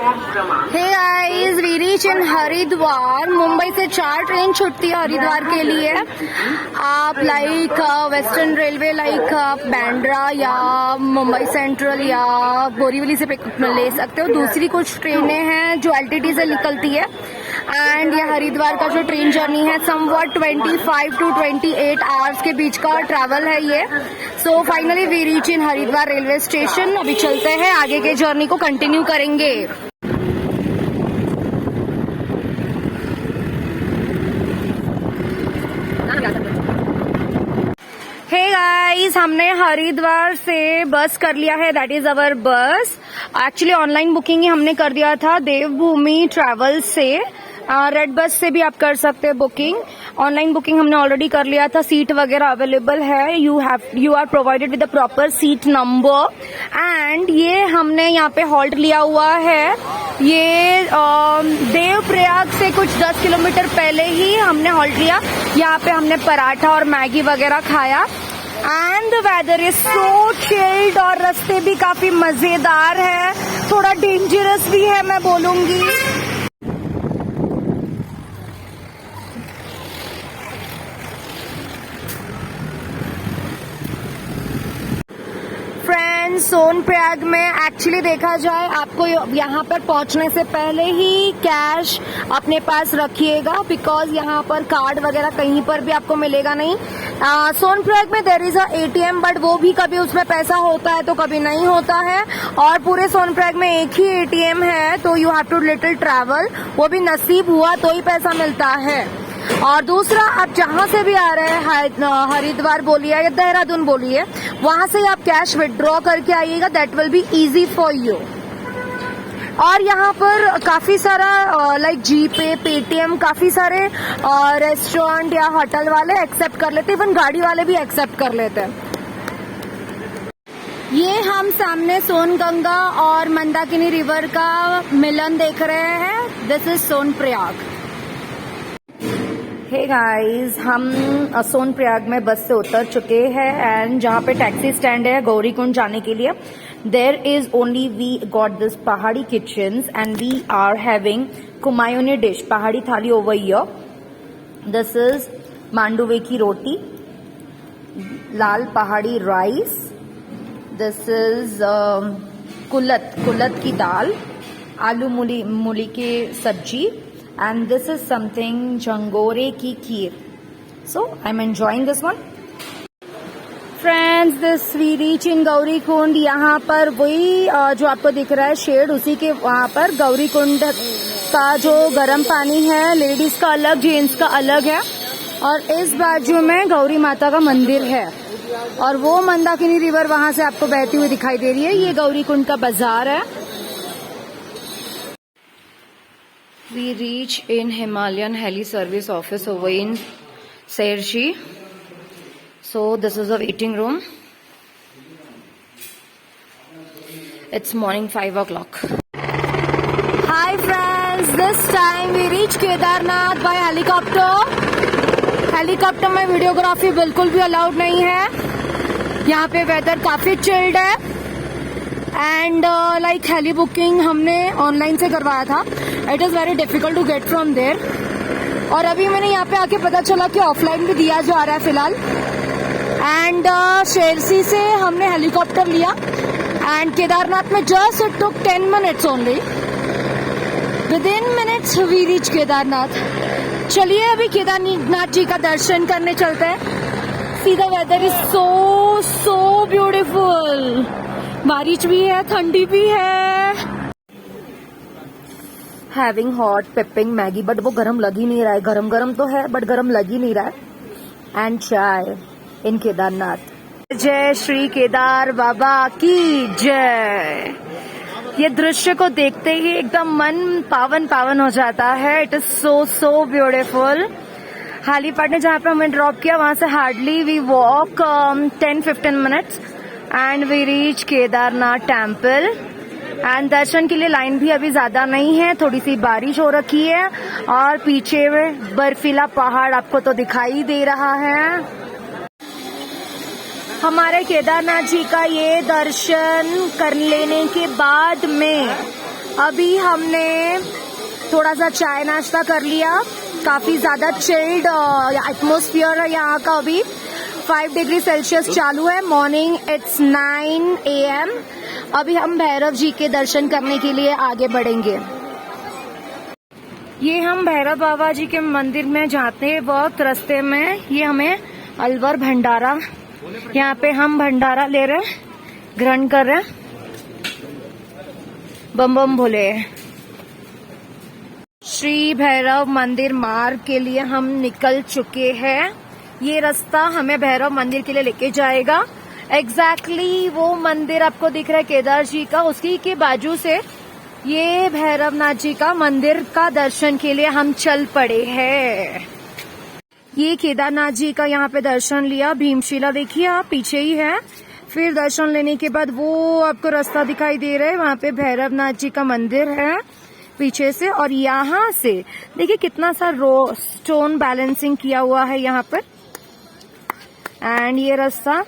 Hey guys, we reach in Haridwar. Mumbai से 4 train छुटती है हरिद्वार के लिए। आप like western railway like Bandra या मुंबई सेंट्रल या बोरीवली से पिक ले सकते हो। दूसरी कुछ ट्रेनें हैं जो एलटीटी से निकलती है। एंड ये हरिद्वार का जो ट्रेन जर्नी है समवट 25 to 28 आवर्स के बीच का ट्रैवल है ये। So finally we reach in Haridwar railway station. अभी चलते हैं, आगे के जर्नी को कंटिन्यू करेंगे। हे गाइस, हमने हरिद्वार से बस कर लिया है, दैट इज अवर बस। एक्चुअली ऑनलाइन बुकिंग ही हमने कर दिया था देवभूमि ट्रैवल से। रेड बस से भी आप कर सकते हैं बुकिंग। ऑनलाइन बुकिंग हमने ऑलरेडी कर लिया था। सीट वगैरह अवेलेबल है। You are provided with the proper seat number. And ये हमने यहाँ पे हॉल्ट लिया हुआ है। ये देवप्रयाग से कुछ 10 किलोमीटर पहले ही हमने हॉल्ट लिया। यहाँ पे हमने पराठा और मैगी वगैरह खाया। And the weather is so chilled और रास्ते भी काफी मजेदार है, थोड़ा डेंजरस भी है मैं बोलूंगी। सोनप्रयाग में एक्चुअली देखा जाए, आपको यहाँ पर पहुँचने से पहले ही कैश अपने पास रखिएगा, बिकॉज यहाँ पर कार्ड वगैरह कहीं पर भी आपको मिलेगा नहीं। सोनप्रयाग में there is a ATM, but वो भी कभी उसमें पैसा होता है तो कभी नहीं होता है। और पूरे सोनप्रयाग में एक ही एटीएम है, तो you have to little travel. वो भी नसीब हुआ तो ही पैसा मिलता है। और दूसरा, आप जहां से भी आ रहे हैं, हरिद्वार बोलिए या देहरादून बोलिए, वहां से आप कैश विड्रॉ करके आइएगा, that will be easy for you. और यहाँ पर काफी सारा लाइक जीपे, पेटीएम, काफी सारे रेस्टोरेंट या होटल वाले एक्सेप्ट कर लेते हैं, इवन गाड़ी वाले भी एक्सेप्ट कर लेते हैं। ये हम सामने सोनगंगा और मंदाकिनी रिवर का मिलन देख रहे हैं। This is Sonprayag. Hey guys, हम सोनप्रयाग में बस से उतर चुके हैं। एंड जहाँ पे टैक्सी स्टैंड है गौरीकुंड जाने के लिए, there is only we got this पहाड़ी kitchens and we are having Kumaoni dish, पहाड़ी थाली ओवर हियर। दिस इज मांडुवे की रोटी, लाल पहाड़ी राइस, दिस इज कुलत की दाल, आलू मूली की सब्जी, and this is something jangore की खीर। So I'm enjoying this one. Friends, this we reach in Gaurikund. यहाँ पर वही जो आपको दिख रहा है शेड, उसी के वहाँ पर गौरीकुंड का जो गर्म पानी है, लेडीज का अलग, जेंट्स का अलग है। और इस बाजू में गौरी माता का मंदिर है और वो मंदाकिनी रिवर वहाँ से आपको बहती हुई दिखाई दे रही है। ये गौरीकुंड का बाजार है। We reach in Himalayan Heli Service office over in Sairji. So this is a waiting room. It's morning 5 o'clock. Hi friends, this time we reach Kedarnath by helicopter. Helicopter में वीडियोग्राफी बिल्कुल भी अलाउड नहीं है। यहाँ पे weather काफी chilled है। And like heli booking हमने ऑनलाइन से करवाया था। It is very difficult to get from there. और अभी मैंने यहाँ पे आके पता चला कि ऑफलाइन भी दिया जा रहा है फिलहाल। एंड शेरसी से हमने हेलीकॉप्टर लिया एंड केदारनाथ में just it took 10 minutes only. Within minutes we reach Kedarnath. चलिए अभी केदारनाथ जी का दर्शन करने चलते हैं। See the weather is so beautiful. बारिश भी है, ठंडी भी है। Having hot piping Maggi, but वो गरम लग ही नहीं रहा है। गरम गरम तो है बट गरम लग ही नहीं रहा है। एंड चाय इन केदारनाथ। जय श्री केदार बाबा की जय। ये दृश्य को देखते ही एकदम मन पावन पावन हो जाता है। It is so beautiful. Helipad ने जहाँ पे हमें ड्रॉप किया वहां से hardly we walk 10-15 minutes and we reach Kedarnath temple. And दर्शन के लिए लाइन भी अभी ज्यादा नहीं है, थोड़ी सी बारिश हो रखी है और पीछे बर्फीला पहाड़ आपको तो दिखाई दे रहा है। हमारे केदारनाथ जी का ये दर्शन कर लेने के बाद में अभी हमने थोड़ा सा चाय नाश्ता कर लिया। काफी ज्यादा चिल्ड एटमोस्फियर है यहाँ का। अभी 5 डिग्री सेल्सियस चालू है। Morning it's 9 AM। अभी हम भैरव जी के दर्शन करने के लिए आगे बढ़ेंगे। ये हम भैरव बाबा जी के मंदिर में जाते वक्त रास्ते में ये हमें अलवर भंडारा, यहाँ पे हम भंडारा ले रहे हैं, ग्रहण कर रहे हैं। बम बम भोले। श्री भैरव मंदिर मार्ग के लिए हम निकल चुके हैं। ये रास्ता हमें भैरव मंदिर के लिए लेके जाएगा। एग्जैक्टली वो मंदिर आपको दिख रहा है केदार जी का, उसी के बाजू से ये भैरवनाथ जी का मंदिर का दर्शन के लिए हम चल पड़े हैं। ये केदारनाथ जी का यहाँ पे दर्शन लिया। भीमशिला देखिए आप पीछे ही है। फिर दर्शन लेने के बाद वो आपको रास्ता दिखाई दे रहा है, वहाँ पे भैरवनाथ जी का मंदिर है पीछे से। और यहाँ से देखिए कितना सा स्टोन बैलेंसिंग किया हुआ है यहाँ पर। एंड ये रास्ता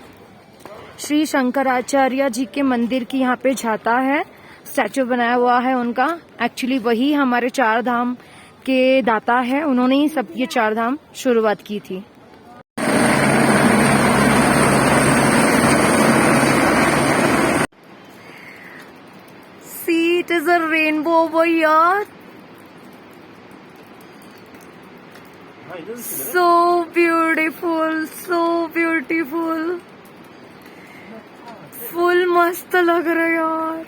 श्री शंकराचार्य जी के मंदिर की यहाँ पे जाता है। स्टैचू बनाया हुआ है उनका। एक्चुअली वही हमारे 4 धाम के दाता है, उन्होंने ही सब ये 4 धाम शुरुआत की थी। See, it is a rainbow over here. So beautiful, so beautiful. Full मस्त लग रहा है यार।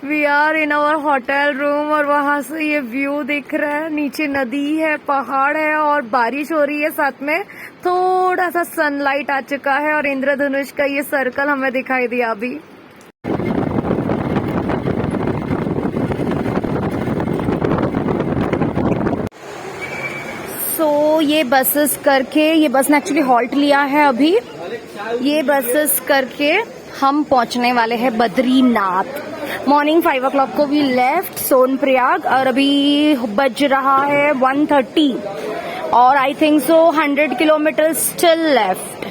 We are in our hotel room और वहां से ये व्यू दिख रहा है। नीचे नदी है, पहाड़ है और बारिश हो रही है। साथ में थोड़ा सा सनलाइट आ चुका है और इंद्रधनुष का ये सर्कल हमें दिखाई दिया अभी। सो ये बसेस करके, ये बस ने एक्चुअली हॉल्ट लिया है अभी। ये बसेस करके हम पहुंचने वाले हैं बद्रीनाथ। मॉर्निंग 5 o'clock को भी लेफ्ट सोनप्रयाग और अभी बज रहा है 1:30 और I think so 100 kilometre still left.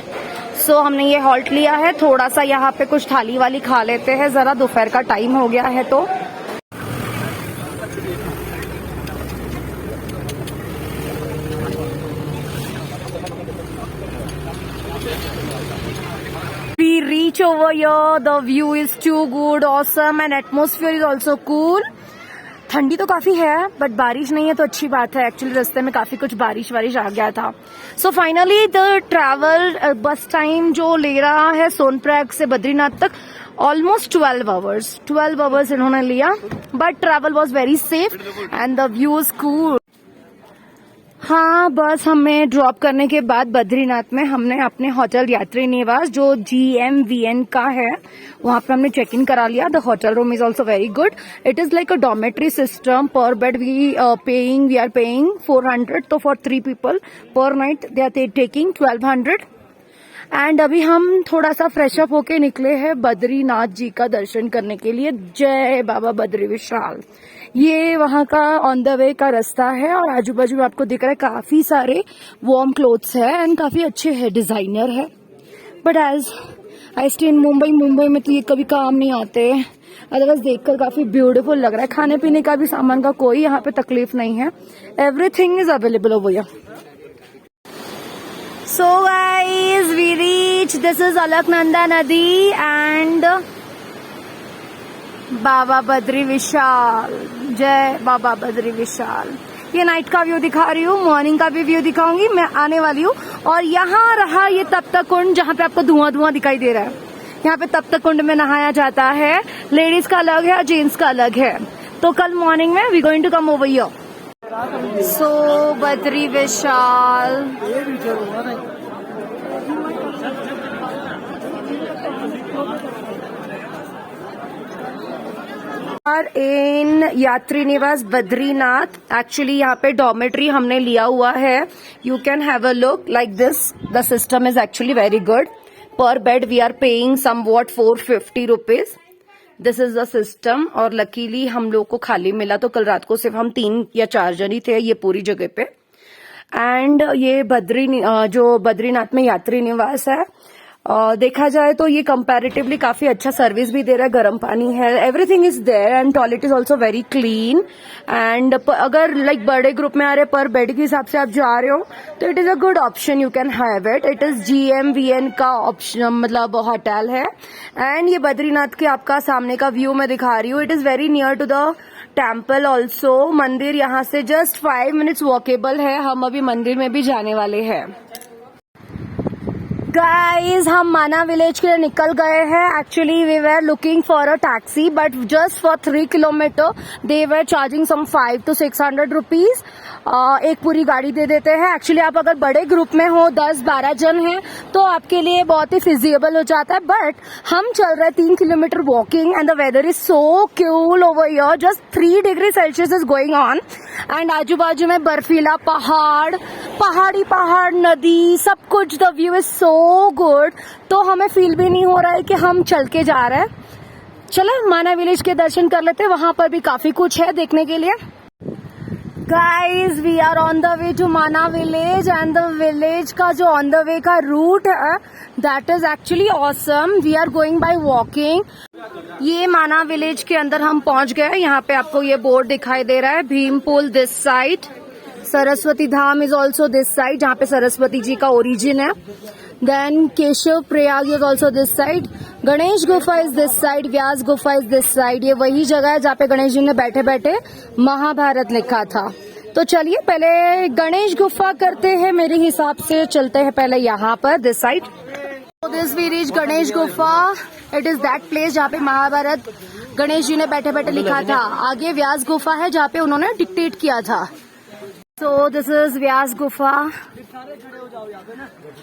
So हमने ये हॉल्ट लिया है। थोड़ा सा यहाँ पे कुछ थाली वाली खा लेते हैं, जरा दोपहर का टाइम हो गया है तो। We reach over here, the view is too good, awesome and atmosphere is also cool. ठंडी तो काफी है बट बारिश नहीं है तो अच्छी बात है। एक्चुअली रास्ते में काफी कुछ बारिश आ गया था। So finally the travel bus time जो ले रहा है सोनप्रयाग से बद्रीनाथ तक ऑलमोस्ट 12 आवर्स इन्होंने लिया, but travel was very safe and the view is cool. हाँ, बस हमें ड्रॉप करने के बाद बद्रीनाथ में हमने अपने होटल यात्री निवास जो GMVN का है वहां पर हमने चेक इन करा लिया। The hotel room is also very good. It is like a dormitory system. Per bed we are paying 400, तो for 3 people per night they are taking 1200। And अभी हम थोड़ा सा फ्रेश अप होके निकले हैं बद्रीनाथ जी का दर्शन करने के लिए। जय बाबा बद्री विशाल। ये वहां का ऑन द वे का रास्ता है और आजू बाजू में आपको दिख रहा है काफी सारे वार्म क्लोथ्स है एंड काफी अच्छे है, डिजाइनर है। But as I stay in Mumbai में तो ये कभी काम नहीं आते। अदरवाइज देखकर काफी ब्यूटीफुल लग रहा है। खाने पीने का भी सामान का कोई यहाँ पे तकलीफ नहीं है। Everything is available over here. So guys, we reach. This is Alaknanda Nadi and बाबा बद्री विशाल। जय बाबा बद्री विशाल। ये नाइट का व्यू दिखा रही हूँ, मॉर्निंग का भी व्यू दिखाऊंगी। मैं आने वाली हूँ और यहाँ रहा ये तप्त कुंड जहाँ पे आपको धुआं दिखाई दे रहा है। यहाँ पे तप्त कुंड में नहाया जाता है। लेडीज का अलग है, जेंट्स का अलग है। तो कल मॉर्निंग में we going to come over here. So Badri Vishal in यात्री निवास बद्रीनाथ। एक्चुअली यहाँ पे डॉर्मेट्री हमने लिया हुआ है। You can have a look like this. The system is actually very good. Per bed we are paying somewhat 450 rupees. This is the system. और luckily हम लोग को खाली मिला, तो कल रात को सिर्फ हम 3 या 4 जन ही थे ये पूरी जगह पे। एंड ये जो बद्रीनाथ में यात्री निवास है देखा जाए तो ये कंपैरेटिवली काफी अच्छा सर्विस भी दे रहा है, गर्म पानी है, everything is there and toilet is also very clean. And अगर लाइक बड़े ग्रुप में आ रहे पर बेड के हिसाब से आप जा रहे हो तो it is a good option, you can have it. It is GMVN का ऑप्शन, मतलब होटल है। एंड ये बद्रीनाथ के आपका सामने का व्यू मैं दिखा रही हूँ। It is very near to the temple also. मंदिर यहाँ से जस्ट 5 मिनट्स वॉकेबल है। हम अभी मंदिर में भी जाने वाले हैं। गाइज हम माना विलेज के लिए निकल गए हैं। Actually we were looking for a taxi but just for 3 kilometre they were charging some 500 to 600 rupees. एक पूरी गाड़ी दे देते हैं। एक्चुअली आप अगर बड़े ग्रुप में हो 10-12 जन हैं तो आपके लिए बहुत ही फिजिबल हो जाता है, बट हम चल रहे हैं 3 kilometre walking and the weather is so cool over here. Just 3 degree Celsius is going on and आजू बाजू में बर्फीला पहाड़, पहाड़, नदी, सब कुछ। The view is so good. तो हमें फील भी नहीं हो रहा है कि हम चल के जा रहे हैं। चलो माना विलेज के दर्शन कर लेते हैं, वहां पर भी काफी कुछ है देखने के लिए। Guys we are on the way to Mana village and the village का जो ऑन द वे का रूट है that is actually awesome. We are going by walking. ये माना विलेज के अंदर हम पहुंच गए। यहाँ पे आपको ये बोर्ड दिखाई दे रहा है, Bhim Pul this side, Saraswati Dham is also this side जहाँ पे सरस्वती जी का ओरिजिन है। Then Keshav Prayag is also this side, Ganesh Gufa is this side, व्यास गुफा इज दिस साइड। ये वही जगह है जहाँ पे गणेश जी ने बैठे बैठे महाभारत लिखा था। तो चलिए पहले गणेश गुफा करते हैं, मेरे हिसाब से चलते हैं पहले यहाँ पर this side. This we reach Ganesh Gufa. It is that place जहाँ पे महाभारत गणेश जी ने बैठे बैठे लिखा था। आगे व्यास गुफा है जहाँ पे उन्होंने डिक्टेट किया था। सो दिस इज व्यास गुफा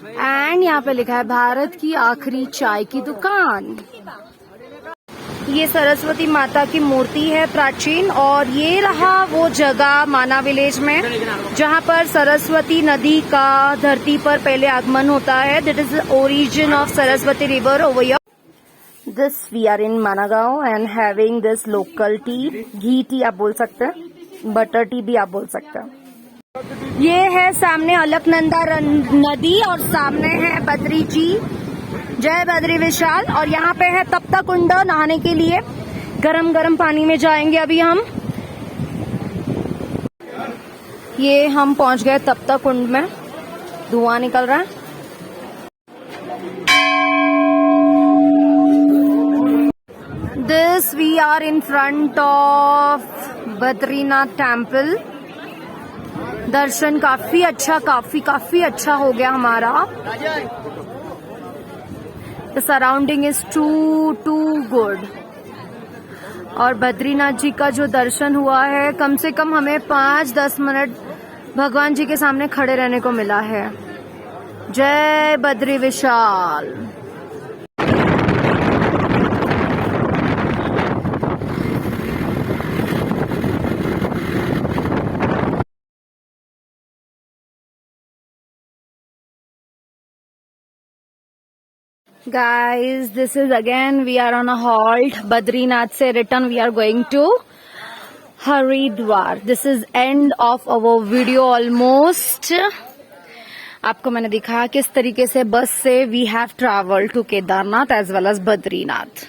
एंड यहाँ पे लिखा है भारत की आखिरी चाय की दुकान। ये सरस्वती माता की मूर्ति है प्राचीन, और ये रहा वो जगह माना विलेज में जहाँ पर सरस्वती नदी का धरती पर पहले आगमन होता है। That is the origin of Saraswati river over here. This we are in Managaon and having this local tea, ghee tea आप बोल सकते हैं, बटर टी भी आप बोल सकते हैं। ये है सामने अलकनंदा नदी और सामने है बद्री जी, जय बद्री विशाल। और यहाँ पे है तप्ता कुंड नहाने के लिए, गरम गरम पानी में जाएंगे अभी हम। ये हम पहुंच गए तप्ता कुंड में, धुआं निकल रहा है। This we are in front of Badrinath temple. दर्शन काफी अच्छा हो गया हमारा। The surrounding is too good. और बद्रीनाथ जी का जो दर्शन हुआ है, कम से कम हमें 5-10 मिनट भगवान जी के सामने खड़े रहने को मिला है। जय Badri Vishal. Guys, this is again we are on a halt. Badrinath se return we are going to Haridwar. This is end of our video almost. आपको मैंने दिखाया किस तरीके से बस से we have traveled to Kedarnath as well as Badrinath.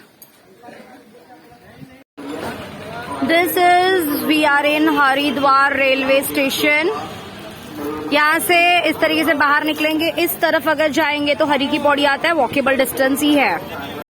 This is we are in Haridwar railway station. यहाँ से इस तरीके से बाहर निकलेंगे, इस तरफ अगर जाएंगे तो हरी की पौड़ी आता है, वॉकेबल डिस्टेंस ही है।